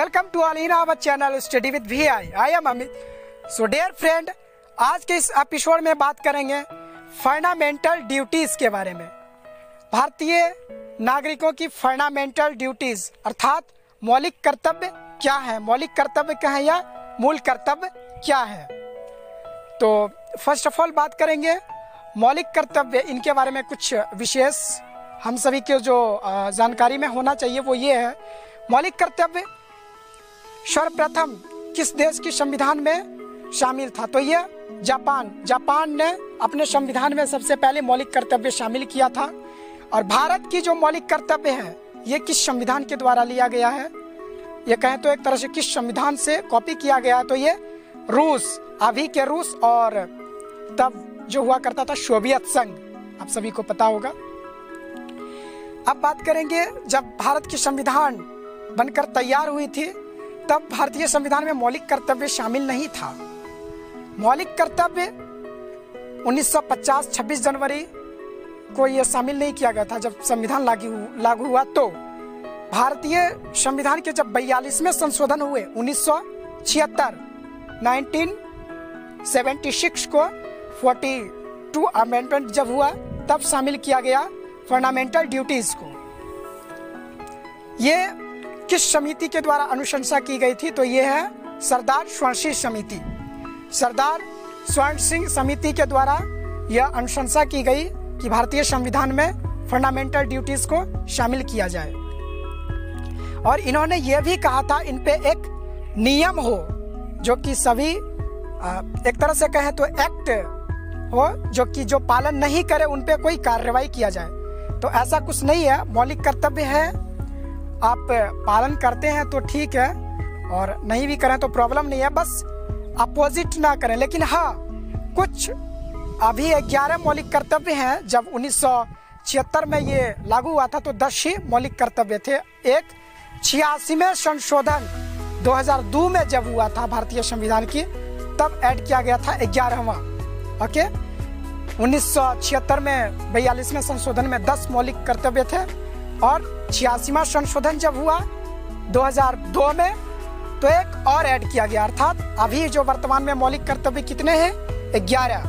Welcome to अलीना our channel study with VI। I am Amit. So dear friend, आज के इस एपिसोड में बात करेंगे फंडामेंटल ड्यूटीज के बारे में। भारतीय नागरिकों की फंडामेंटल ड्यूटीज अर्थात मौलिक कर्तव्य क्या है, मौलिक कर्तव्य क्या है या मूल कर्तव्य क्या है। तो फर्स्ट ऑफ ऑल बात करेंगे मौलिक कर्तव्य। इनके बारे में कुछ विशेष हम सभी के जो जानकारी में होना चाहिए वो ये है, मौलिक कर्तव्य सर्वप्रथम किस देश के संविधान में शामिल था, तो ये जापान ने अपने संविधान में सबसे पहले मौलिक कर्तव्य शामिल किया था। और भारत की जो मौलिक कर्तव्य है ये किस संविधान के द्वारा लिया गया है, ये कहें तो एक तरह से किस संविधान से कॉपी किया गया है, तो ये रूस, अभी के रूस और तब जो हुआ करता था सोवियत संघ, आप सभी को पता होगा। अब बात करेंगे जब भारत की संविधान बनकर तैयार हुई थी तब भारतीय संविधान में मौलिक कर्तव्य शामिल नहीं था। मौलिक कर्तव्य 1950 26 जनवरी को यह शामिल नहीं किया गया था जब संविधान लागू हुआ। तो भारतीय संविधान के जब 42वें संशोधन हुए 1976 1976 को 42 अमेंडमेंट जब हुआ तब शामिल किया गया फंडामेंटल ड्यूटीज को। ये किस समिति के द्वारा अनुशंसा की गई थी, तो ये है सरदार स्वर्ण सिंह समिति। सरदार स्वर्ण सिंह समिति के द्वारा यह अनुशंसा की गई कि भारतीय संविधान में फंडामेंटल ड्यूटीज को शामिल किया जाए। और इन्होंने यह भी कहा था इन पे एक नियम हो जो कि सभी एक तरह से कहें तो एक्ट हो जो पालन नहीं करे उन पे कोई कार्रवाई किया जाए। तो ऐसा कुछ नहीं है, मौलिक कर्तव्य है, आप पालन करते हैं तो ठीक है और नहीं भी करें तो प्रॉब्लम नहीं है, बस अपोजिट ना करें। लेकिन हाँ, कुछ अभी 11 मौलिक कर्तव्य हैं। जब 1976 में ये लागू हुआ था तो 10 ही मौलिक कर्तव्य थे। एक 86वें संशोधन 2002 में जब हुआ था भारतीय संविधान की तब ऐड किया गया था 11वां। ओके, 1976 में 42वें संशोधन में 10 मौलिक कर्तव्य थे और 86वां संशोधन जब हुआ 2002 में तो एक और ऐड किया गया, अर्थात अभी जो वर्तमान में मौलिक कर्तव्य कितने हैं, 11।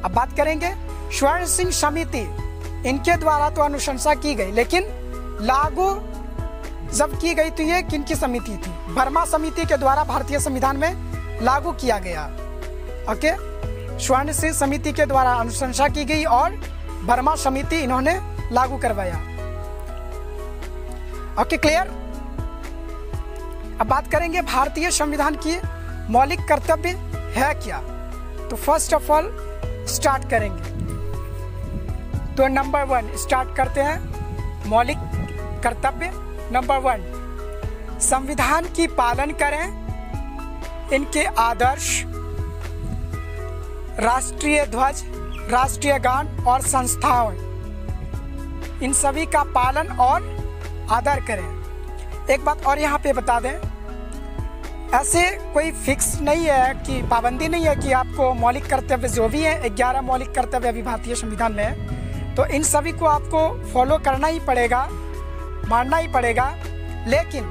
अब बात करेंगे स्वर्ण सिंह समिति, इनके द्वारा तो अनुशंसा की गई लेकिन लागू जब की गई तो ये किनकी समिति थी, वर्मा समिति के द्वारा भारतीय संविधान में लागू किया गया। ओके, स्वर्ण सिंह समिति के द्वारा अनुशंसा की गई और वर्मा समिति इन्होंने लागू करवाया। Okay, clear. अब बात करेंगे भारतीय संविधान की मौलिक कर्तव्य है क्या। तो फर्स्ट ऑफ ऑल स्टार्ट करेंगे तो नंबर 1 स्टार्ट करते हैं। मौलिक कर्तव्य नंबर 1, संविधान की पालन करें, इनके आदर्श, राष्ट्रीय ध्वज, राष्ट्रीय गान और संस्थाओं, इन सभी का पालन और आदर करें। एक बात और यहाँ पे बता दें, ऐसे कोई फिक्स नहीं है कि पाबंदी नहीं है कि आपको मौलिक कर्तव्य जो भी है 11 मौलिक कर्तव्य अभी भारतीय संविधान में है तो इन सभी को आपको फॉलो करना ही पड़ेगा, मानना ही पड़ेगा। लेकिन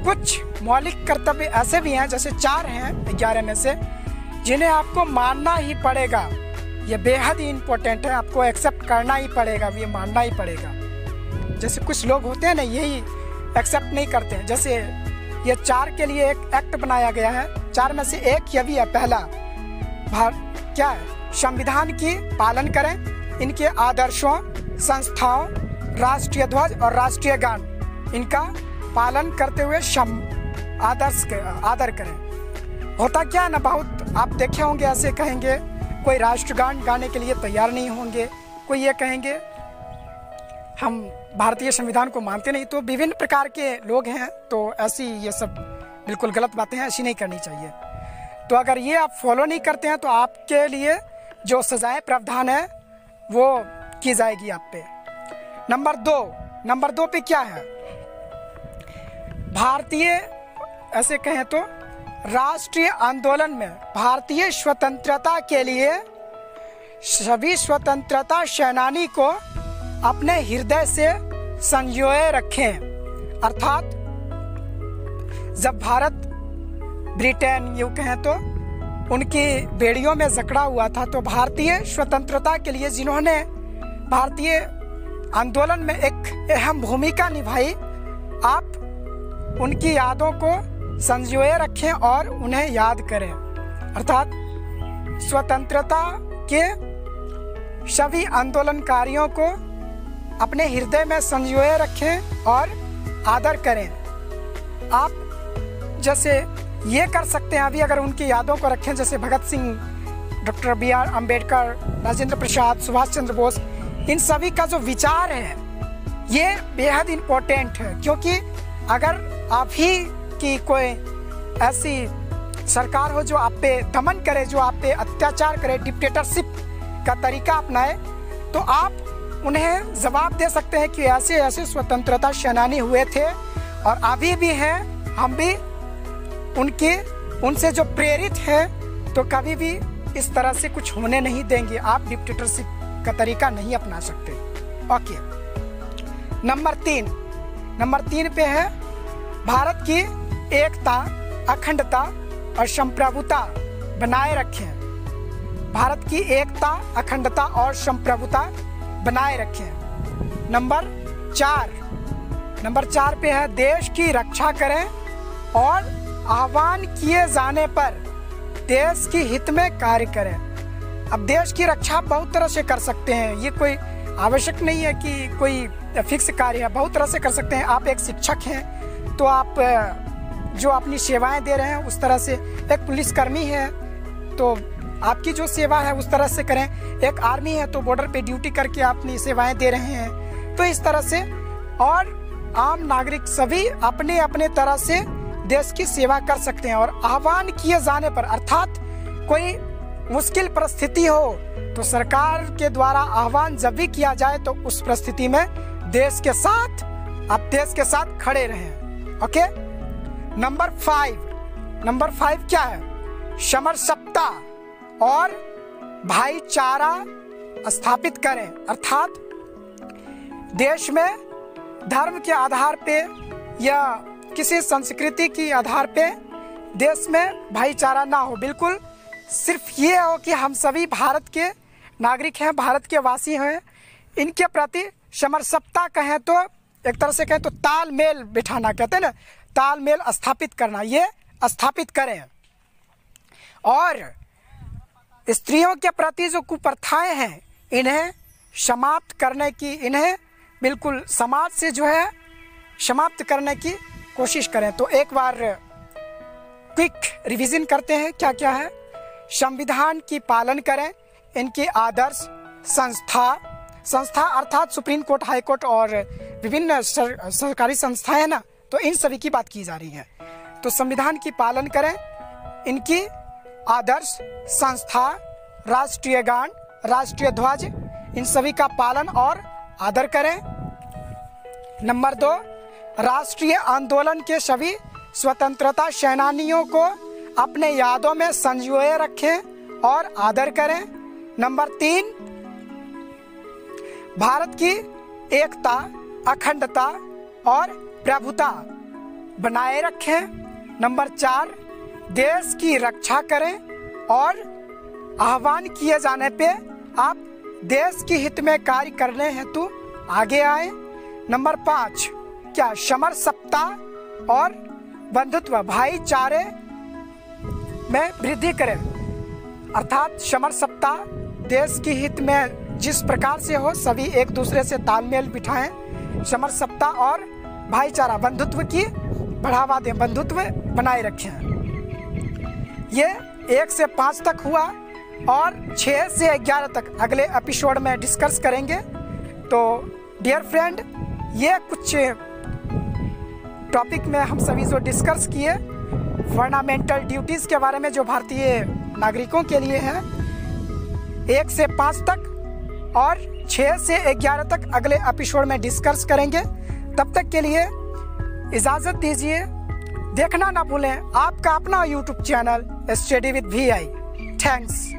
कुछ मौलिक कर्तव्य ऐसे भी हैं, जैसे 4 हैं 11 में से, जिन्हें आपको मानना ही पड़ेगा। ये बेहद ही इम्पोर्टेंट है, आपको एक्सेप्ट करना ही पड़ेगा, ये मानना ही पड़ेगा। जैसे कुछ लोग होते हैं ना, यही एक्सेप्ट नहीं करते हैं। जैसे ये 4 के लिए एक एक्ट बनाया गया है, 4 में से एक ये भी है, पहला क्या है, संविधान की पालन करें, इनके आदर्शों, संस्थाओं, राष्ट्रीय ध्वज और राष्ट्रीय गान, इनका पालन करते हुए आदर करें। होता क्या है ना, बहुत आप देखे होंगे ऐसे कहेंगे, कोई राष्ट्रगान गाने के लिए तैयार नहीं होंगे, कोई ये कहेंगे हम भारतीय संविधान को मानते नहीं। तो विभिन्न प्रकार के लोग हैं, तो ऐसी ये सब बिल्कुल गलत बातें हैं, ऐसी नहीं करनी चाहिए। तो अगर ये आप फॉलो नहीं करते हैं तो आपके लिए जो सजाएं प्रावधान है वो की जाएगी आप पे। नंबर 2 पे क्या है, भारतीय ऐसे कहें तो राष्ट्रीय आंदोलन में भारतीय स्वतंत्रता के लिए सभी स्वतंत्रता सेनानी को अपने हृदय से संजोए रखें। अर्थात जब भारत ब्रिटेन यूँ कहें तो उनकी बेड़ियों में जकड़ा हुआ था, तो भारतीय स्वतंत्रता के लिए जिन्होंने भारतीय आंदोलन में एक अहम भूमिका निभाई, आप उनकी यादों को संजोए रखें और उन्हें याद करें। अर्थात स्वतंत्रता के सभी आंदोलनकारियों को अपने हृदय में संजोए रखें और आदर करें। आप जैसे ये कर सकते हैं अभी, अगर उनकी यादों को रखें, जैसे भगत सिंह, डॉक्टर B.R. अम्बेडकर, राजेंद्र प्रसाद, सुभाष चंद्र बोस, इन सभी का जो विचार है ये बेहद इम्पोर्टेंट है। क्योंकि अगर आप ही की कोई ऐसी सरकार हो जो आप पे दमन करे, जो आप पे अत्याचार करे, डिक्टेटरशिप का तरीका अपनाए, तो आप उन्हें जवाब दे सकते हैं कि ऐसे ऐसे स्वतंत्रता सेनानी हुए थे और अभी भी हैं, हम भी उनसे जो प्रेरित हैं, तो कभी भी इस तरह से कुछ होने नहीं देंगे। आप डिक्टेटरशिप का तरीका नहीं अपना सकते। ओके, नंबर 3 पे है भारत की एकता, अखंडता और संप्रभुता बनाए रखें। भारत की एकता, अखंडता और संप्रभुता बनाए रखें। नंबर 4 पे है देश की रक्षा करें और आह्वान किए जाने पर देश की हित में कार्य करें। अब देश की रक्षा बहुत तरह से कर सकते हैं, ये कोई आवश्यक नहीं है कि कोई फिक्स कार्य है, बहुत तरह से कर सकते हैं। आप एक शिक्षक हैं तो आप जो अपनी सेवाएं दे रहे हैं उस तरह से, एक पुलिसकर्मी है तो आपकी जो सेवा है उस तरह से करें, एक आर्मी है तो बॉर्डर पे ड्यूटी करके अपनी सेवाएं दे रहे हैं, तो इस तरह से। और आम नागरिक सभी अपने अपने तरह से देश की सेवा कर सकते हैं। और आह्वान किए जाने पर, अर्थात कोई मुश्किल परिस्थिति हो तो सरकार के द्वारा आह्वान जब भी किया जाए तो उस परिस्थिति में देश के साथ खड़े रहें। ओके, नंबर 5 क्या है? समरसता और भाईचारा स्थापित करें। अर्थात देश में धर्म के आधार पे या किसी संस्कृति के आधार पे देश में भाईचारा ना हो, बिल्कुल सिर्फ ये हो कि हम सभी भारत के नागरिक हैं, भारत के वासी हैं, इनके प्रति समरसता कहें तो एक तरह से कहें तो तालमेल बिठाना, कहते हैं ना, तालमेल स्थापित करना, ये स्थापित करें। और स्त्रियों के प्रति जो कुप्रथाएं हैं इन्हें समाप्त करने की, इन्हें बिल्कुल समाज से जो है समाप्त करने की कोशिश करें। तो एक बार क्विक रिवीजन करते हैं क्या क्या है। संविधान की पालन करें, इनकी आदर्श संस्था अर्थात सुप्रीम कोर्ट, हाई कोर्ट और विभिन्न सरकारी संस्थाएं हैं ना, तो इन सभी की बात की जा रही है। तो संविधान की पालन करें, इनकी आदर्श संस्था, राष्ट्रीय गान, राष्ट्रीय ध्वज, इन सभी का पालन और आदर करें। नंबर 2, राष्ट्रीय आंदोलन के सभी स्वतंत्रता सेनानियों को अपने यादों में संजोए रखें और आदर करें। नंबर 3, भारत की एकता, अखंडता और प्रभुता बनाए रखें। नंबर 4, देश की रक्षा करें और आह्वान किए जाने पे आप देश के हित में कार्य करने हेतु आगे आए। नंबर 5, क्या समरसता और बंधुत्व, भाईचारे में वृद्धि करें। अर्थात समरसता देश के हित में जिस प्रकार से हो, सभी एक दूसरे से तालमेल बिठाएं, समरसता और भाईचारा, बंधुत्व की बढ़ावा दें, बंधुत्व बनाए रखें। ये 1 से 5 तक हुआ और 6 से 11 तक अगले एपिसोड में डिस्कस करेंगे। तो डियर फ्रेंड, ये कुछ टॉपिक में हम सभी जो डिस्कस किए फंडामेंटल ड्यूटीज़ के बारे में जो भारतीय नागरिकों के लिए है, 1 से 5 तक और 6 से 11 तक अगले एपिसोड में डिस्कस करेंगे। तब तक के लिए इजाज़त दीजिए। देखना ना भूलें आपका अपना YouTube channel study with VI। Thanks.